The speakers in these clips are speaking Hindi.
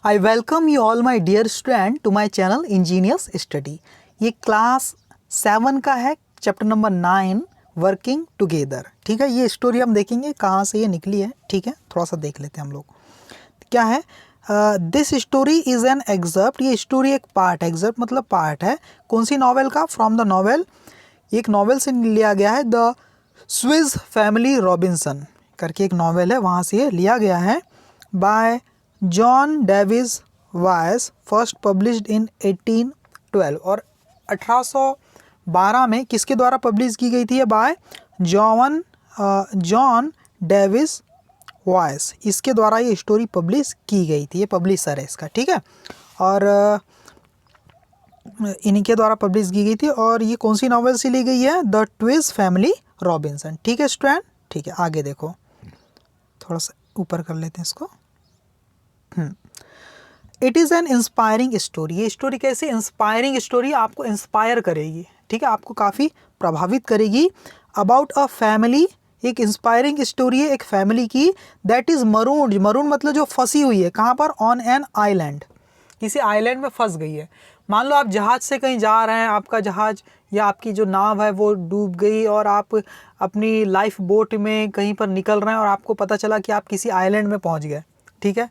I welcome you all my dear student to my channel engineers study. ये क्लास 7 का है, चैप्टर नंबर 9 वर्किंग टुगेदर। ठीक है, ये स्टोरी हम देखेंगे कहाँ से ये निकली है। ठीक है, थोड़ा सा देख लेते हैं हम लोग क्या है। This story is an excerpt. ये स्टोरी एक पार्ट, एग्जर्प्ट मतलब पार्ट है। कौन सी नॉवेल का? फ्रॉम द नॉवेल, एक नॉवेल से लिया गया है, द स्विस फैमिली रॉबिन्सन करके एक नॉवेल है, वहाँ से ये लिया गया है। Bye John Davis vice, first published in 1812। और 1812 में किसके द्वारा पब्लिश की गई थी? ये बाय जॉन डेविस वाइस, इसके द्वारा ये स्टोरी पब्लिश की गई थी। ये पब्लिशर है इसका। ठीक है, और इन्हीं के द्वारा पब्लिश की गई थी। और ये कौन सी नॉवेल से ली गई है? The twice family Robinson. ठीक है स्टूडेंट, ठीक है आगे देखो, थोड़ा सा ऊपर कर लेते हैं इसको। It is an inspiring story. ये स्टोरी कैसी? इंस्पायरिंग स्टोरी, आपको इंस्पायर करेगी। ठीक है, आपको काफ़ी प्रभावित करेगी। अबाउट अ फैमिली, एक इंस्पायरिंग स्टोरी है एक फैमिली की, दैट इज़ मरून। मरून मतलब जो फंसी हुई है, कहाँ पर? ऑन एन आइलैंड, किसी आइलैंड में फंस गई है। मान लो आप जहाज़ से कहीं जा रहे हैं, आपका जहाज़ या आपकी जो नाव है वो डूब गई और आप अपनी लाइफ बोट में कहीं पर निकल रहे हैं और आपको पता चला कि आप किसी आइलैंड में पहुंच गए। ठीक है,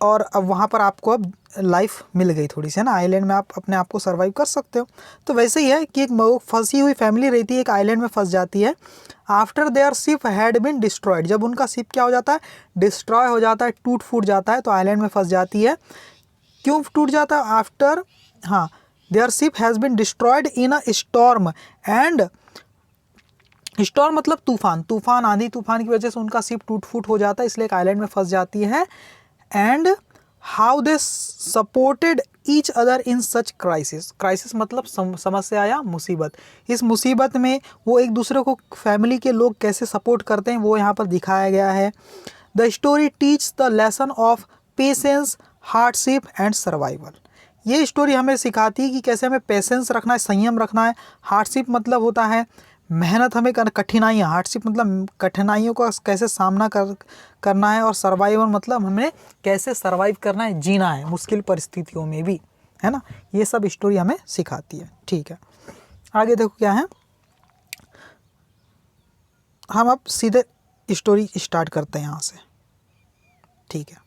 और अब वहाँ पर आपको अब लाइफ मिल गई थोड़ी सी, है ना, आइलैंड में आप अपने आप को सर्वाइव कर सकते हो। तो वैसे ही है कि एक फंसी हुई फैमिली रहती है, एक आइलैंड में फंस जाती है। After their ship had been destroyed, जब उनका शिप क्या हो जाता है? डिस्ट्रॉय हो जाता है, टूट फूट जाता है, तो आइलैंड में फंस जाती है। क्यों टूट जाता है? आफ्टर, हाँ, their ship has been destroyed in a storm, and storm मतलब तूफान, तूफान, आंधी तूफान की वजह से उनका शिप टूट फूट हो जाता है, इसलिए एक आइलैंड में फंस जाती है। And how they supported each other in such crisis. Crisis मतलब समस्या या मुसीबत। इस मुसीबत में वो एक दूसरे को, फैमिली के लोग कैसे सपोर्ट करते हैं, वो यहाँ पर दिखाया गया है। The story teach the lesson of patience, hardship and survival. ये स्टोरी हमें सिखाती है कि कैसे हमें पेशेंस रखना है, संयम रखना है। हार्डशिप मतलब होता है मेहनत हमें करना, कठिनाइयाँ, हार्डशिप मतलब कठिनाइयों का कैसे सामना करना है। और सर्वाइवल मतलब हमें कैसे सर्वाइव करना है, जीना है मुश्किल परिस्थितियों में भी, है ना। ये सब स्टोरी हमें सिखाती है। ठीक है, आगे देखो क्या है। हम अब सीधे स्टोरी स्टार्ट करते हैं यहाँ से। ठीक है,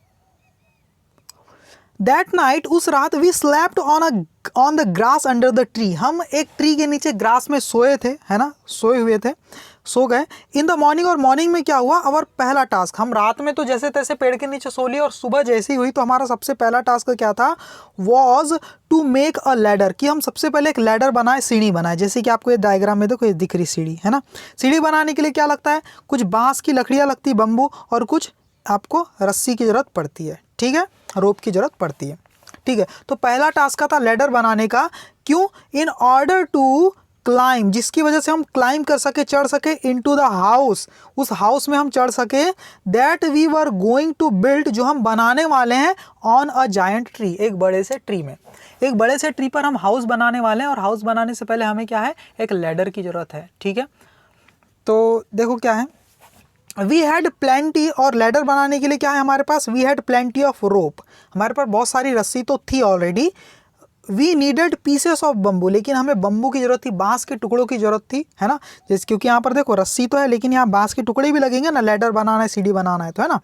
दैट नाइट, उस रात, we slept on the grass under the tree. हम एक ट्री के नीचे ग्रास में सोए थे, है ना, सोए हुए थे, सो गए। इन द मॉर्निंग, और मॉर्निंग में क्या हुआ? अवर पहला टास्क, हम रात में तो जैसे तैसे पेड़ के नीचे सो लिए, और सुबह जैसी हुई तो हमारा सबसे पहला टास्क क्या था? Was to make a ladder, कि हम सबसे पहले एक लैडर बनाए, सीढ़ी बनाए। जैसे कि आपको ये डायग्राम में देखो, ये दिख रही सीढ़ी, है ना। सीढ़ी बनाने के लिए क्या लगता है? कुछ बांस की लकड़ियाँ लगती है, बम्बू, और कुछ आपको रस्सी की ज़रूरत पड़ती है। ठीक है, रोप की ज़रूरत पड़ती है। ठीक है, तो पहला टास्क था लैडर बनाने का। क्यों? इन ऑर्डर टू क्लाइम, जिसकी वजह से हम क्लाइम कर सके, चढ़ सके, इनटू द हाउस, उस हाउस में हम चढ़ सके, that we were going to build, जो हम बनाने वाले हैं, ऑन अ जायंट ट्री, एक बड़े से ट्री में, एक बड़े से ट्री पर हम हाउस बनाने वाले हैं। और हाउस बनाने से पहले हमें क्या है? एक लैडर की ज़रूरत है। ठीक है, तो देखो क्या है, वी हैड प्लेंटी, और लैडर बनाने के लिए क्या है हमारे पास? We had plenty of rope, हमारे पास बहुत सारी रस्सी तो थी already. We needed pieces of bamboo, लेकिन हमें बम्बू की जरूरत थी, बांस के टुकड़ों की जरूरत थी, है ना। जैसे क्योंकि यहाँ पर देखो रस्सी तो है, लेकिन यहाँ बांस के टुकड़े भी लगेंगे ना, लैडर बनाना है, सीढ़ी बनाना है, तो है ना।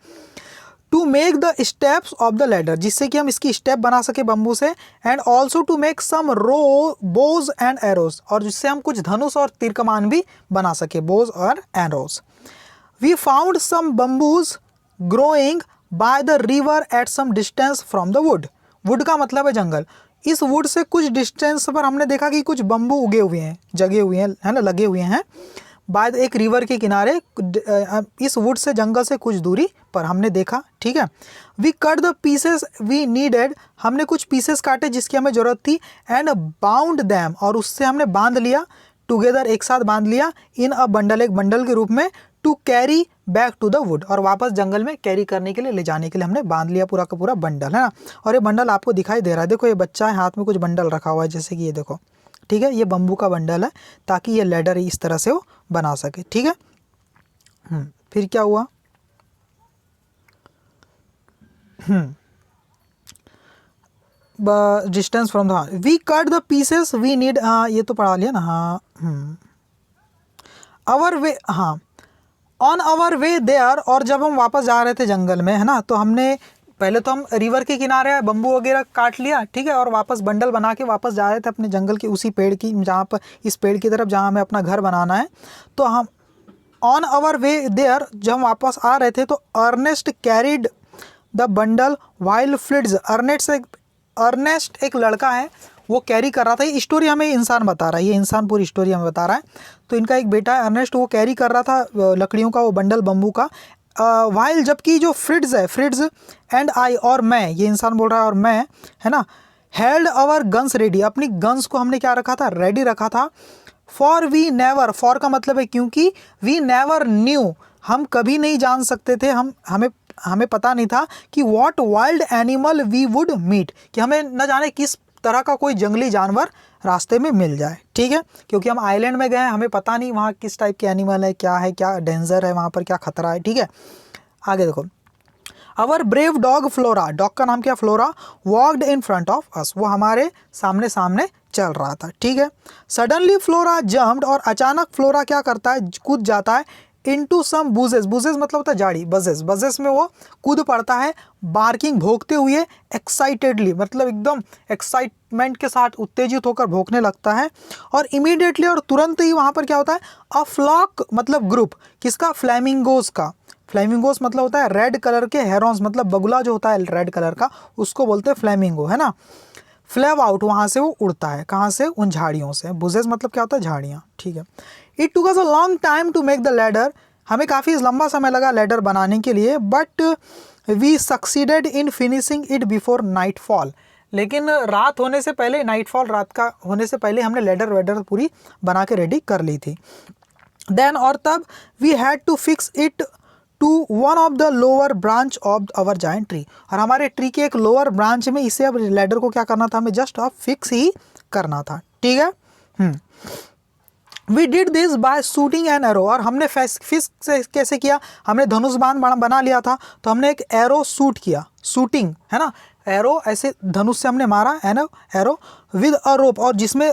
To make the steps of the ladder, जिससे कि हम इसकी स्टेप बना सके बम्बू से। And also to make some bows and arrows, और जिससे हम कुछ धनुष और तीर कमान भी बना सके, बोज और arrows. We found some bamboos growing by the river at some distance from the wood. wood का मतलब है जंगल। इस wood से कुछ डिस्टेंस पर हमने देखा कि कुछ बम्बू उगे हुए हैं, जगे हुए हैं, है ना, लगे हुए हैं। बाद एक रिवर के किनारे, इस wood से, जंगल से कुछ दूरी पर हमने देखा। ठीक है, we cut the pieces we needed, हमने कुछ पीसेस काटे जिसकी हमें ज़रूरत थी। एंड बाउंड दैम, और उससे हमने बांध लिया, टुगेदर, एक साथ बांध लिया, इन अ बंडल, एक बंडल के रूप में, to carry back to the wood, और वापस जंगल में कैरी करने के लिए, ले जाने के लिए हमने बांध लिया पूरा का पूरा बंडल, है ना। और ये बंडल आपको दिखाई दे रहा है, देखो ये बच्चा है, हाथ में कुछ बंडल रखा हुआ है, जैसे कि ये देखो। ठीक है, ये बम्बू का बंडल है, ताकि ये लैडर इस तरह से वो बना सके। ठीक है, फिर क्या हुआ? Distance from the, we cut the pieces we need, ये तो पढ़ा लिया ना, हाँ। आवर वे, हाँ, ऑन आवर वे देयर, और जब हम वापस जा रहे थे जंगल में, है ना, तो हमने पहले तो हम रिवर के किनारे बम्बू वगैरह काट लिया, ठीक है, और वापस बंडल बना के वापस जा रहे थे अपने जंगल के उसी पेड़ की, जहाँ पर इस पेड़ की तरफ जहाँ हमें अपना घर बनाना है। तो हम ऑन आवर वे देयर, जब हम वापस आ रहे थे तो Ernest carried the bundle while Fritz, Ernest एक लड़का है, वो कैरी कर रहा था। ये स्टोरी हमें इंसान बता रहा है, ये इंसान पूरी स्टोरी हमें बता रहा है। तो इनका एक बेटा है अर्नेस्ट, वो कैरी कर रहा था लकड़ियों का वो बंडल बम्बू का, वाइल, जबकि जो फ्रिट्ज है, फ्रिट्ज एंड आई, और मैं, ये इंसान बोल रहा है, और मैं, है ना, हेल्ड आवर गन्स रेडी, अपनी गन्स को हमने क्या रखा था, रेडी रखा था। फॉर वी नेवर, फॉर का मतलब है क्योंकि, वी नेवर न्यू, हम कभी नहीं जान सकते थे, हमें पता नहीं था कि what wild animal we would meet, कि हमें न जाने किस तरह का कोई जंगली जानवर रास्ते में मिल जाए, ठीक है, क्योंकि हम आइलैंड में गए हैं, हमें पता नहीं वहाँ किस टाइप के एनिमल है, क्या डेंजर है वहाँ पर, क्या खतरा है, ठीक है। आगे देखो, our brave dog Flora, dog का नाम क्या, Flora, walked in front of us, वो हमारे सामने सामने चल रहा था, ठीक है। सडनली फ्लोरा जम्प्ड, और अचानक फ्लोरा क्या करता है, कूद जाता है, इनटू सम बुजेस, बुजेस मतलब होता है झाड़ी, बजेस, बजेस में वो कूद पड़ता है, बार्किंग, भौंकते हुए, एक्साइटेडली मतलब एकदम एक्साइटमेंट के साथ उत्तेजित होकर भौंकने लगता है। और इमीडिएटली, और तुरंत ही वहाँ पर क्या होता है, अ फ्लॉक मतलब ग्रुप, किसका, फ्लैमिंगोज का, फ्लैमिंगोज मतलब होता है रेड कलर के हेरॉन्स, मतलब बगुला जो होता है रेड कलर का, उसको बोलते हैं फ्लैमिंगो, है ना। फ्लेव आउट, वहाँ से वो उड़ता है, कहाँ से, उन झाड़ियों से, बुजेस मतलब क्या होता है, झाड़ियाँ, ठीक है। It took us a long time to make the ladder, हमें काफ़ी लंबा समय लगा लैडर बनाने के लिए, but we succeeded in finishing it before nightfall, लेकिन रात होने से पहले, नाइट फॉल रात का होने से पहले हमने लैडर वैडर पूरी बना के रेडी कर ली थी। देन, और तब, we had to fix it to one of the lower branch of our giant tree, और हमारे ट्री के एक लोअर ब्रांच में इसे अब लैडर को क्या करना था, हमें जस्ट अब फिक्स ही करना था, ठीक है। We did this by shooting an arrow, और हमने फिक्स कैसे किया, हमने धनुष बाण बना लिया था, तो हमने एक एरो शूट किया, शूटिंग है ना, एरो ऐसे धनुष से हमने मारा, है ना, एरो विद अ रोप, और जिसमें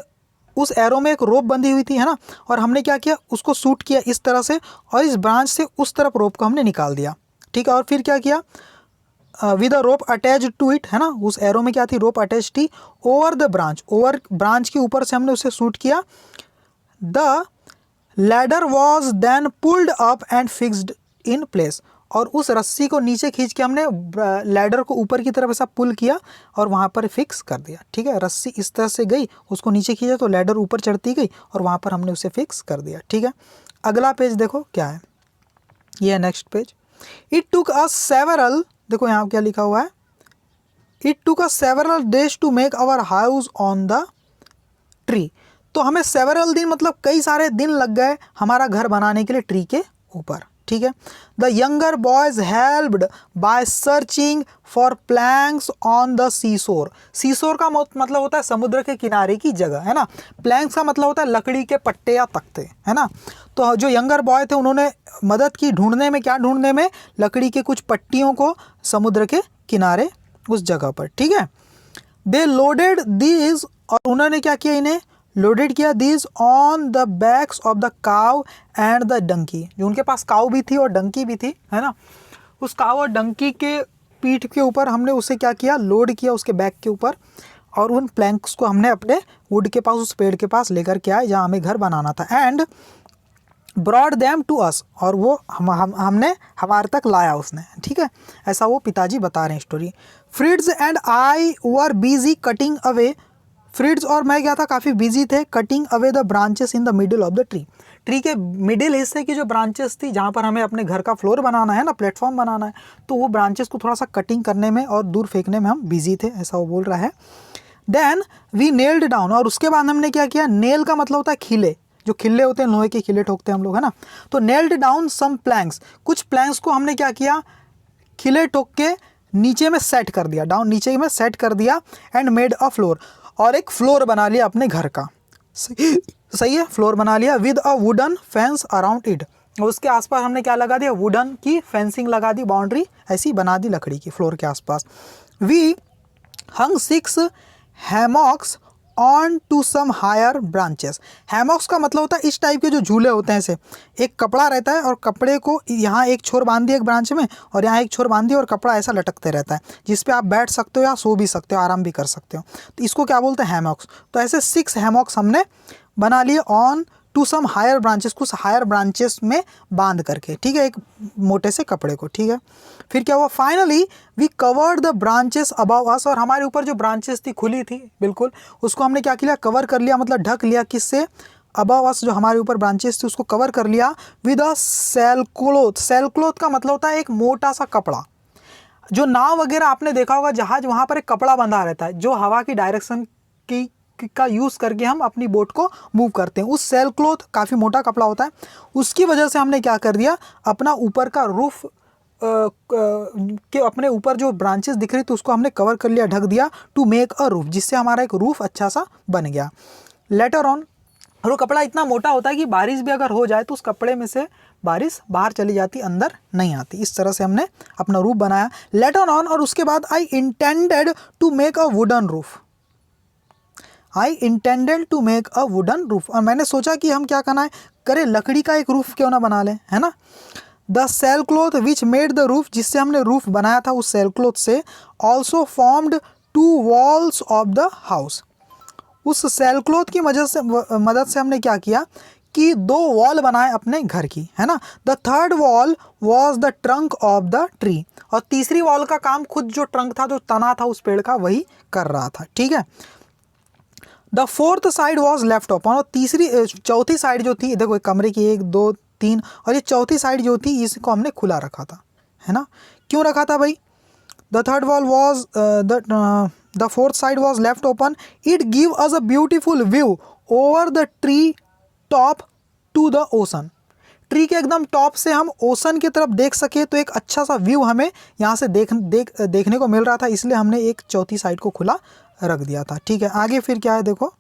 उस एरो में एक रोप बंधी हुई थी, है ना, और हमने क्या किया, उसको शूट किया इस तरह से, और इस ब्रांच से उस तरफ रोप को हमने निकाल दिया, ठीक है। और फिर क्या किया, with a rope attach to it, है ना, उस एरो में क्या थी, रोप अटैच थी, over the branch, over branch के ऊपर से हमने उसे शूट किया। The ladder was then pulled up and fixed in place, और उस रस्सी को नीचे खींच के हमने लैडर को ऊपर की तरफ ऐसा पुल किया और वहाँ पर फिक्स कर दिया, ठीक है। रस्सी इस तरह से गई, उसको नीचे खींचा तो लैडर ऊपर चढ़ती गई और वहाँ पर हमने उसे फिक्स कर दिया, ठीक है। अगला पेज देखो क्या है, ये है next page. It took us several, देखो यहाँ क्या लिखा हुआ है, it took us several days to make our house on the tree, तो हमें सेवरल दिन मतलब कई सारे दिन लग गए हमारा घर बनाने के लिए ट्री के ऊपर, ठीक है। The younger boys helped by searching for planks on the seashore, seashore का मतलब होता है समुद्र के किनारे की जगह, है ना। प्लैंक्स का मतलब होता है लकड़ी के पट्टे या तख्ते, है ना। तो जो यंगर बॉय थे उन्होंने मदद की ढूंढने में, क्या ढूंढने में, लकड़ी के कुछ पट्टियों को समुद्र के किनारे उस जगह पर, ठीक है। दे लोडेड दीज, और उन्होंने क्या किया, इन्हें लोडेड किया, these on the backs of the cow and the donkey, जो उनके पास काव भी थी और डंकी भी थी, है ना, उस काव और डंकी के पीठ के ऊपर हमने उसे क्या किया, लोड किया उसके बैक के ऊपर, और उन प्लैंक्स को हमने अपने वुड के पास, उस पेड़ के पास लेकर के आए जहाँ हमें घर बनाना था। And brought them to us, और वो हमने हमारे तक लाया उसने, ठीक है। ऐसा वो पिताजी बता रहे हैं story. Fritz and I were busy cutting away, Fritz और मैं क्या था, काफ़ी बिजी थे, cutting away the branches in the middle of the tree, tree के मिडिल हिस्से की जो ब्रांचेस थी जहाँ पर हमें अपने घर का फ्लोर बनाना है ना, प्लेटफॉर्म बनाना है, तो वो ब्रांचेस को थोड़ा सा कटिंग करने में और दूर फेंकने में हम बिजी थे, ऐसा वो बोल रहा है। देन वी नेल्ड डाउन, और उसके बाद हमने क्या किया, नेल का मतलब होता है खिले, जो खिले होते हैं लोहे के खिले ठोकते हैं हम लोग, है ना। तो नेल्ड डाउन सम प्लैंक्स, कुछ प्लैंक्स को हमने क्या किया, खिले ठोक के नीचे में सेट कर दिया, डाउन नीचे में सेट कर दिया, एंड मेड अ फ्लोर, और एक फ्लोर बना लिया अपने घर का, सही है, फ्लोर बना लिया, with a wooden fence around it, उसके आसपास हमने क्या लगा दिया, वुडन की फेंसिंग लगा दी, बाउंड्री ऐसी बना दी लकड़ी की फ्लोर के आसपास। We hung 6 hammocks on to some higher branches. Hammocks का मतलब होता है इस टाइप के जो झूले होते हैं, ऐसे एक कपड़ा रहता है और कपड़े को यहाँ एक छोर बांध दिया एक ब्रांच में और यहाँ एक छोर बांध दिया और कपड़ा ऐसा लटकते रहता है जिस पे आप बैठ सकते हो या सो भी सकते हो, आराम भी कर सकते हो। तो इसको क्या बोलते हैं? हैमॉक्स। तो ऐसे 6 हैमॉक्स हमने बना लिए on to some higher branches, कुछ हायर ब्रांचेस में बांध करके, ठीक है, एक मोटे से कपड़े को, ठीक है। फिर क्या हुआ? Finally we covered the branches above us, और हमारे ऊपर जो ब्रांचेस थी खुली थी बिल्कुल, उसको हमने क्या किया? कवर कर लिया, मतलब ढक लिया। किससे? अबव अस, जो हमारे ऊपर ब्रांचेस थी उसको कवर कर लिया with a sail cloth. Sail cloth का मतलब होता है एक मोटा सा कपड़ा। जो नाव वगैरह आपने देखा होगा जहाज, वहाँ पर एक कपड़ा बंधा रहता है जो हवा की डायरेक्शन का यूज़ करके हम अपनी बोट को मूव करते हैं। उस सेल क्लॉथ काफ़ी मोटा कपड़ा होता है, उसकी वजह से हमने क्या कर दिया? अपना ऊपर का रूफ के अपने ऊपर जो ब्रांचेस दिख रही थी उसको हमने कवर कर लिया, ढक दिया, टू मेक अ रूफ, जिससे हमारा एक रूफ अच्छा सा बन गया। लेटर ऑन, और वो कपड़ा इतना मोटा होता है कि बारिश भी अगर हो जाए तो उस कपड़े में से बारिश बाहर चली जाती, अंदर नहीं आती। इस तरह से हमने अपना रूफ बनाया। लेटर ऑन, और उसके बाद I intended to make a wooden roof. I intended to make a wooden roof, और मैंने सोचा कि हम क्या करना है, करें लकड़ी का एक रूफ क्यों ना बना लें, है ना। The sail cloth which made the roof, जिससे हमने रूफ बनाया था उस सेल क्लॉथ से, also formed 2 walls of the house. उस सेल क्लॉथ की मदद से हमने क्या किया कि 2 वॉल बनाए अपने घर की, है ना। The third wall was the trunk of the tree, और तीसरी वॉल का काम खुद जो ट्रंक था, जो तना था उस पेड़ का, वही कर रहा था, ठीक है। The fourth side was left open, और चौथी साइड जो थी, देखो कमरे की 1 2 3, और ये चौथी साइड जो थी इसको हमने खुला रखा था, है ना। क्यों रखा था भाई? The third wall was the fourth side was left open, it give us a beautiful view over the tree top to the ocean. Tree के एकदम टॉप से हम ओशन की तरफ देख सके, तो एक अच्छा सा व्यू हमें यहाँ से देखने को मिल रहा था, इसलिए हमने एक चौथी साइड को खुला रख दिया था, ठीक है। आगे फिर क्या है देखो,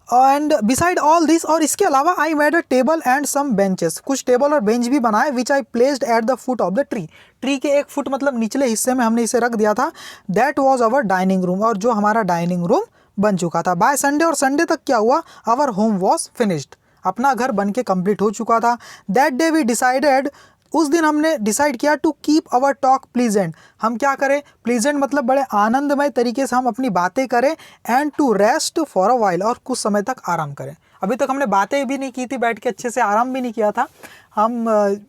एंड बिसाइड ऑल दिस, और इसके अलावा I made a table and some benches, कुछ टेबल और बेंच भी बनाए, which I placed at the foot of the tree. Tree के 1 फुट मतलब निचले हिस्से में हमने इसे रख दिया था। That was our dining room, और जो हमारा डाइनिंग रूम बन चुका था। बाय संडे, और संडे तक क्या हुआ? आवर होम वॉज फिनिश्ड, अपना घर बन के कंप्लीट हो चुका था। दैट डे वी डिसाइडेड, उस दिन हमने डिसाइड किया to keep our talk pleasant, हम क्या करें? प्लीजेंट मतलब बड़े आनंदमय तरीके से हम अपनी बातें करें, and to rest for a while, और कुछ समय तक आराम करें। अभी तक हमने बातें भी नहीं की थी बैठ के, अच्छे से आराम भी नहीं किया था, हम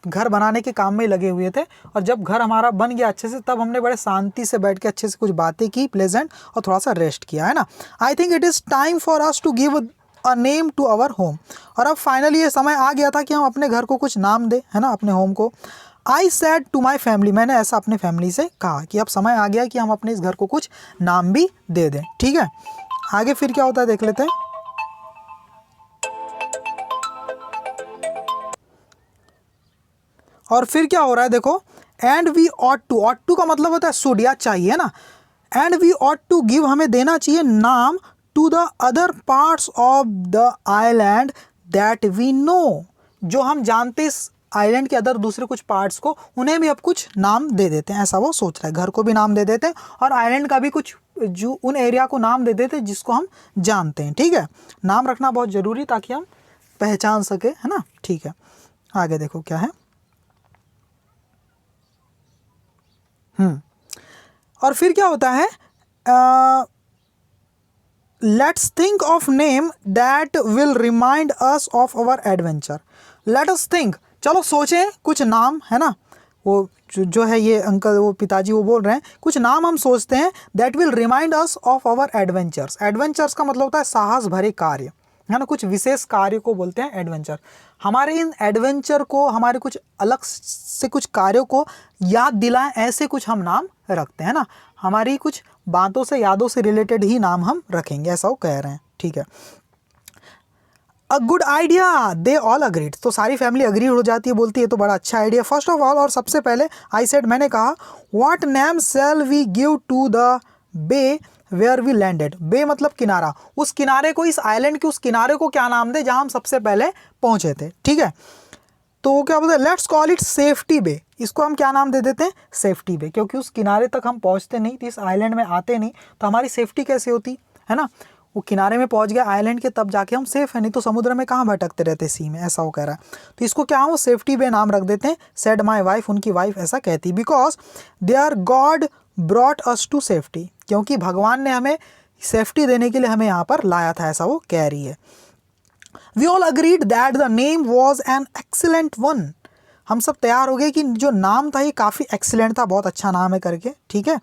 घर बनाने के काम में ही लगे हुए थे, और जब घर हमारा बन गया अच्छे से, तब हमने बड़े शांति से बैठ के अच्छे से कुछ बातें की प्लेजेंट, और थोड़ा सा रेस्ट किया, है ना। I think it is time for us to give a name to our home, और अब फाइनली ये समय आ गया था कि हम अपने घर को कुछ नाम दें, है ना, अपने होम को। I said to my family, मैंने ऐसा अपने फैमिली से कहा कि अब समय आ गया कि हम अपने इस घर को कुछ नाम भी दे दें, ठीक है। आगे फिर क्या होता है देख लेते हैं। और फिर क्या हो रहा है देखो, एंड वी ऑट टू का मतलब होता है शुड या चाहिए ना, and we ought to give, हमें देना चाहिए नाम, to the other parts of the island that we know, जो हम जानते इस आइलैंड के अदर दूसरे कुछ पार्ट्स को, उन्हें भी अब कुछ नाम दे देते हैं, ऐसा वो सोच रहा है। घर को भी नाम दे देते हैं और आइलैंड का भी कुछ, जो उन एरिया को नाम दे देते हैं जिसको हम जानते हैं, ठीक है। नाम रखना बहुत ज़रूरी ताकि हम पहचान सके, है ना, ठीक है। आगे देखो क्या है। और फिर क्या होता है, let's think of name that will remind us of our adventure. Let us think, चलो सोचें कुछ नाम, है ना। वो जो है ये अंकल, वो पिताजी वो बोल रहे हैं कुछ नाम हम सोचते हैं, that will remind us of our adventures. Adventures का मतलब होता है साहस भरे कार्य, है ना, कुछ विशेष कार्य को बोलते हैं एडवेंचर। हमारे इन एडवेंचर को, हमारे कुछ अलग से कुछ कार्यों को याद दिलाएं, ऐसे कुछ हम नाम रखते हैं ना। हमारी कुछ बातों से, यादों से रिलेटेड ही नाम हम रखेंगे, ऐसा वो कह रहे हैं, ठीक है। A good idea, they all agreed, तो सारी फैमिली अग्री हो जाती है, बोलती है तो बड़ा अच्छा आइडिया। फर्स्ट ऑफ ऑल, और सबसे पहले, आई सेड, मैंने कहा, what name shall we give to the bay where we landed. Bay मतलब किनारा, उस किनारे को, इस आइलैंड के उस किनारे को क्या नाम दे जहां हम सबसे पहले पहुंचे थे, ठीक है। तो वो क्या बोलते हैं, लेट्स कॉल इट सेफ्टी बे। इसको हम क्या नाम दे देते हैं, सेफ्टी बे, क्योंकि उस किनारे तक हम पहुंचते नहीं, तो इस आइलैंड में आते नहीं, तो हमारी सेफ्टी कैसे होती है ना। वो किनारे में पहुंच गया आइलैंड के, तब जाके हम सेफ है, नहीं तो समुद्र में कहाँ भटकते रहते सी में, ऐसा वो कह रहा है। तो इसको क्या हो, सेफ्टी बे नाम रख देते हैं। सेड माई वाइफ, उनकी वाइफ ऐसा कहती, because their God brought us to safety, क्योंकि भगवान ने हमें सेफ्टी देने के लिए हमें यहाँ पर लाया था, ऐसा वो कह रही है। We all agreed that the name was an excellent one. हम सब तैयार हो गए कि जो नाम था ये काफ़ी एक्सीलेंट था, बहुत अच्छा नाम है करके, ठीक है।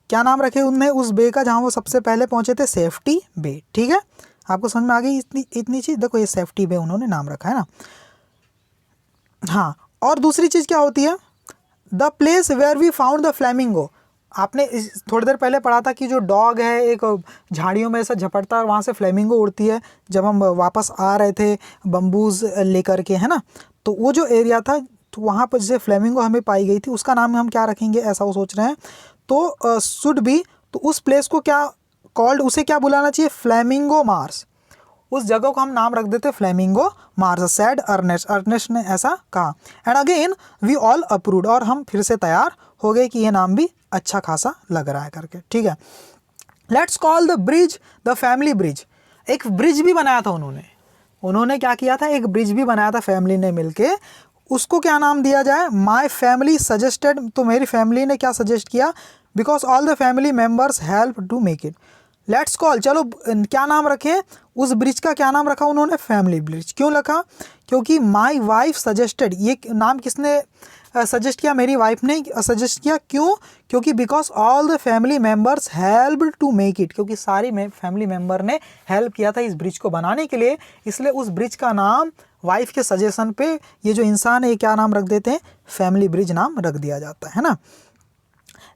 क्या नाम रखे उनने उस बे का जहाँ वो सबसे पहले पहुँचे थे, सेफ्टी बे, ठीक है। आपको समझ में आ गई इतनी चीज़, देखो ये सेफ्टी बे उन्होंने नाम रखा है ना। हाँ, और दूसरी चीज़ क्या होती है, the place where we found the flamingo. आपने थोड़ी देर पहले पढ़ा था कि जो डॉग है एक झाड़ियों में ऐसा झपटता है और वहाँ से फ्लेमिंगो उड़ती है, जब हम वापस आ रहे थे बम्बूज लेकर के, है ना। तो वो जो एरिया था, तो वहाँ पर जैसे फ्लेमिंगो हमें पाई गई थी, उसका नाम हम क्या रखेंगे, ऐसा वो सोच रहे हैं। तो शुड बी, तो उस प्लेस को क्या कॉल्ड, उसे क्या बुलाना चाहिए, फ्लेमिंगो मार्स। उस जगह को हम नाम रख देते Flamingo Marsh, said Ernest, Ernest ने ऐसा कहा। And again we all approved, और हम फिर से तैयार हो गए कि ये नाम भी अच्छा खासा लग रहा है करके, ठीक है। Let's call the bridge the family bridge. एक ब्रिज भी बनाया था उन्होंने क्या किया था, एक ब्रिज भी बनाया था फैमिली ने मिलके। उसको क्या नाम दिया जाए, माई फैमिली सजेस्टेड, तो मेरी फैमिली ने क्या सजेस्ट किया, because all the family members help to make it. Let's call, चलो क्या नाम रखें, उस ब्रिज का क्या नाम रखा उन्होंने, फैमिली ब्रिज। क्यों रखा, क्योंकि माई वाइफ सजेस्टेड, ये नाम किसने सजेस्ट किया, मेरी वाइफ ने सजेस्ट किया। क्यों, क्योंकि because all the family members help to make it, क्योंकि सारी फैमिली मेम्बर ने हेल्प किया था इस ब्रिज को बनाने के लिए, इसलिए उस ब्रिज का नाम वाइफ के सजेशन पे ये जो इंसान है ये क्या नाम रख देते हैं, फैमिली ब्रिज नाम रख दिया जाता है ना।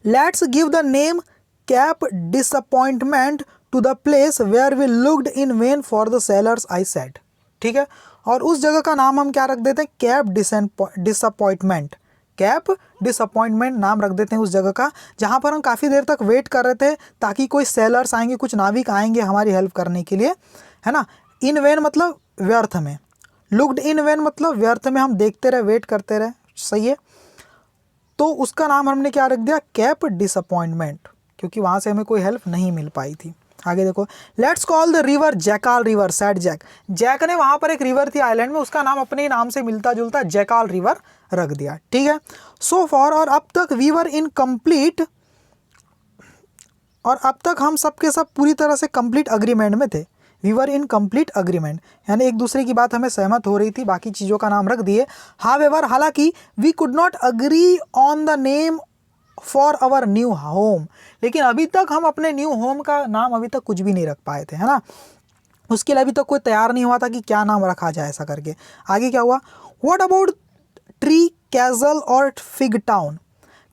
Let's give the name Cape Disappointment to the place where we looked in vain for the sailors I said, ठीक है। और उस जगह का नाम हम क्या रख देते हैं, कैप डिसअपॉइंटमेंट, कैप डिसअपॉइंटमेंट नाम रख देते हैं उस जगह का, जहाँ पर हम काफ़ी देर तक वेट कर रहे थे ताकि कोई सेलर्स आएंगे, कुछ नाविक आएंगे हमारी हेल्प करने के लिए, है ना। इन वेन मतलब व्यर्थ में, लुक्ड इन वेन मतलब व्यर्थ में हम देखते रहे, वेट करते रहे, सही है। तो उसका नाम हमने क्या रख दिया, कैप डिसअपॉइंटमेंट, क्योंकि वहाँ से हमें कोई हेल्प नहीं मिल पाई थी। आगे देखो, let's call the river Jackal River, said Jack. Jack ने वहाँ पर एक रिवर थी आइलैंड में, उसका नाम अपने नाम से मिलता जुलता जैकाल रिवर रख दिया, ठीक है। सो फॉर, और अब तक वी वर इन कंप्लीट, और अब तक हम सब के सब पूरी तरह से कंप्लीट अग्रीमेंट में थे। We were in complete agreement, यानी एक दूसरे की बात हमें सहमत हो रही थी, बाकी चीज़ों का नाम रख दिए। हावेवर, हालांकि we could not agree on the name for our new home, लेकिन अभी तक हम अपने न्यू होम का नाम अभी तक कुछ भी नहीं रख पाए थे, है ना। उसके लिए अभी तक कोई तैयार नहीं हुआ था कि क्या नाम रखा जाए ऐसा करके। आगे क्या हुआ, व्हाट अबाउट ट्री कैसल और फिग टाउन।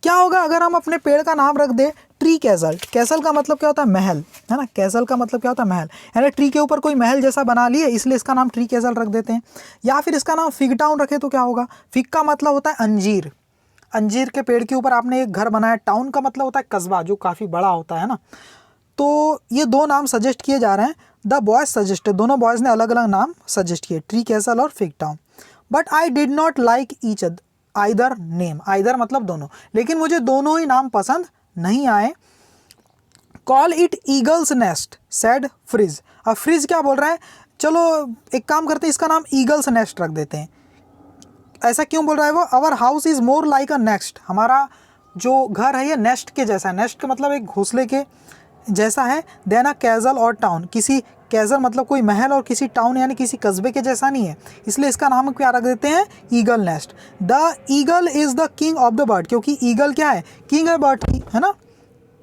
क्या होगा अगर हम अपने पेड़ का नाम रख दे ट्री कैसल। कैसल का मतलब क्या होता है, महल, है ना। कैसल का मतलब क्या होता है, महल, यानी ट्री के ऊपर कोई महल जैसा बना लिए, इसलिए इसका नाम ट्री कैसल रख देते हैं। या फिर इसका नाम फिग टाउन रखें तो क्या होगा, फिग का मतलब होता है अंजीर, अंजीर के पेड़ के ऊपर आपने एक घर बनाया। टाउन का मतलब होता है कस्बा, जो काफ़ी बड़ा होता है ना। तो ये दो नाम सजेस्ट किए जा रहे हैं, द बॉयज़ सजेस्टेड, दोनों बॉयज़ ने अलग अलग नाम सजेस्ट किए, ट्री कैसल और fig town. But I did not like each either name, either मतलब दोनों, लेकिन मुझे दोनों ही नाम पसंद नहीं आए। Call it eagles nest, sad fridge. अब फ्रिज क्या बोल रहा है, चलो एक काम करते हैं, इसका नाम ईगल्स नेस्ट रख देते हैं। ऐसा क्यों बोल रहा है वो, अवर house is more like a nest, हमारा जो घर है ये नेस्ट के जैसा है। नेस्ट का मतलब एक घोंसले के जैसा है। देन अ कैसल और टाउन, किसी कैसल मतलब कोई महल, और किसी टाउन यानी किसी कस्बे के जैसा नहीं है, इसलिए इसका नाम क्या रख देते हैं, Eagle Nest. The eagle is the king of the bird, क्योंकि ईगल क्या है, किंग है बर्ड की, है ना,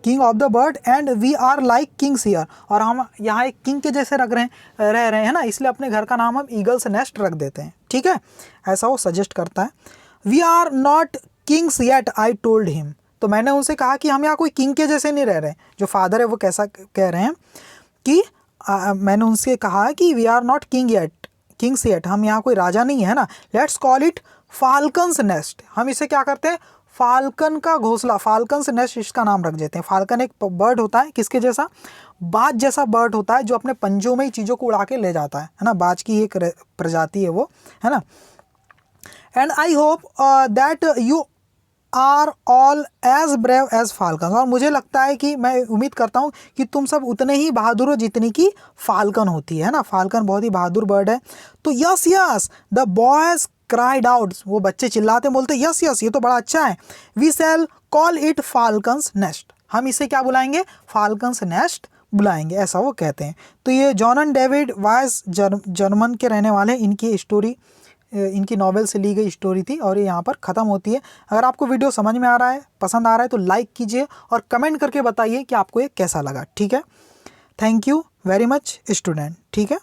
king of the bird. And we are like kings here, और हम यहाँ एक किंग के जैसे रह रहे हैं ना, इसलिए अपने घर का नाम हम ईगल्स नेस्ट रख देते हैं, ठीक है। ऐसा वो सजेस्ट करता है। We are not kings yet I told him, तो मैंने उनसे कहा कि हम यहाँ कोई किंग के जैसे नहीं रह रहे हैं। जो फादर है वो कैसा कह रहे हैं कि मैंने उनसे कहा कि we are not kings yet, हम यहाँ कोई राजा नहीं है ना। Let's call it Falcon's Nest, हम इसे क्या करते हैं, फाल्कन का घोंसला, फाल्कन्स नेस्ट इसका नाम रख देते हैं। फाल्कन एक बर्ड होता है, किसके जैसा, बाज जैसा बर्ड होता है, जो अपने पंजों में ही चीज़ों को उड़ा के ले जाता है ना। बाज की एक प्रजाति है वो, है ना। And I hope that you are all as brave as falcon. और मुझे लगता है कि मैं उम्मीद करता हूँ कि तुम सब उतने ही बहादुर हो जितनी की फाल्कन होती है ना। फाल्कन बहुत ही बहादुर बर्ड है। तो yes yes the boys cried out, वो बच्चे चिल्लाते बोलते यस यस ये तो बड़ा अच्छा है। We shall call it Falcon's Nest, हम इसे क्या बुलाएंगे, फाल्कन्स नेस्ट बुलाएंगे, ऐसा वो कहते हैं। तो ये जॉन डेविड वाइस जर्मन के रहने वाले, इनकी स्टोरी इनकी नॉवेल से ली गई स्टोरी थी और ये यहाँ पर ख़त्म होती है। अगर आपको वीडियो समझ में आ रहा है, पसंद आ रहा है तो लाइक कीजिए और कमेंट करके बताइए कि आपको ये कैसा लगा। ठीक है, thank you very much student. ठीक है।